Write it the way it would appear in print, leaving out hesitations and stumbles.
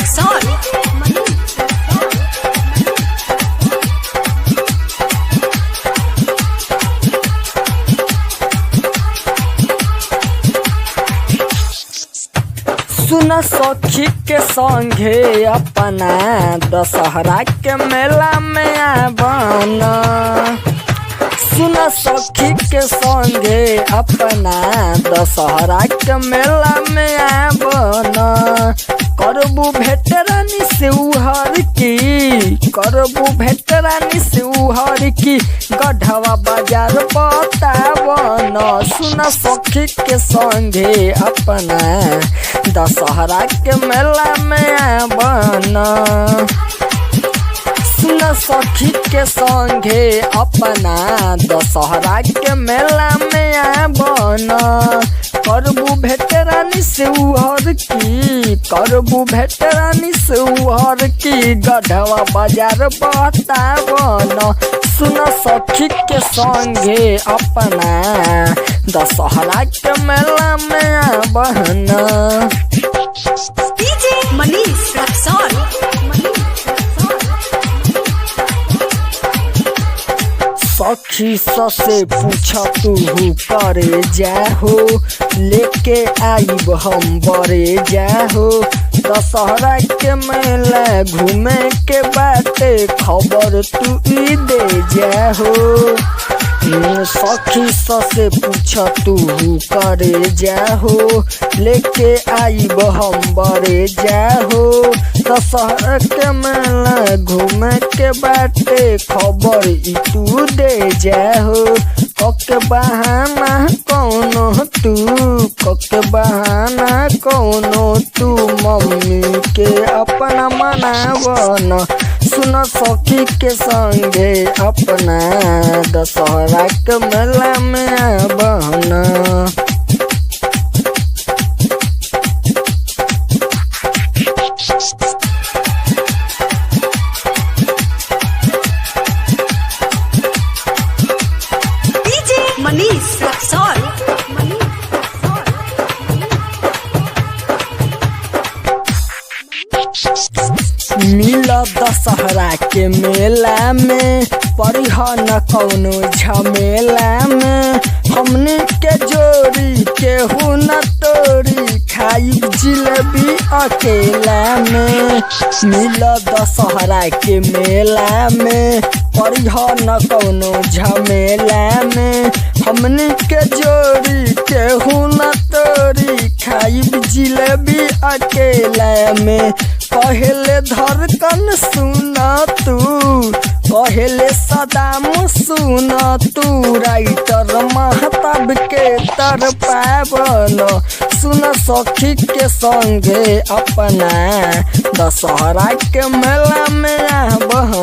Rexall. सुन सखी के संगे अपना दशहरा के मेला में आबना। सुन सखी के संगे अपना दशहरा के मेला में आबना। करबू भेटरानी से उहर की, करबू भेटरानी से उहर की, गढ़वा बाजार बतावन। सुन सखी के संगे अपना दशहरा के मेला में आबना। सुन सखी के संगे अपना दशहरा के मेला में आबना। करबू भेटरानी से उहर की, करबू भेटरानी से उहर की, गढ़वा बाजार बतावन। सुन सखी के संगे अपना दशहरा के मेला में आबना। DJ Manish Rexall. सखी से पूछ तू करे जाहो, लेके आइब हम बरे जाहो। दशहरा के मेला घूमे के बाटे खबर तू ई दे जाहो। सखी से पूछ तू करे जाहो, लेके आइब हम बरे जाहो। दशहरा के मेला घूमे के बाटे खबर ई तू दे जाहो। कके बहाना कौनो तू, कके बहाना कौनो तू, मम्मी के अपना मनावन। सुन सखी के संगे अपना दशहरा के मेला में आबना। DJ Manish Rexall. मिला दशहरा के मेला में, परिहन कौनो झमेला में। हमने के जोड़ी केहू न तोड़ी, खाई जिलेबी अकेला में। मिला दशहरा के मेला में, परिहन कौनो झमेला में। हमने के जोड़ी केहू न तोड़ी, खाई जिलेबी अकेला में। पहले धड़कन सुना तू, पहले सदाम सुना तू, राइटर महताब के तर पावन। सुन सखी के संगे अपना दशहरा के मेला में आबना।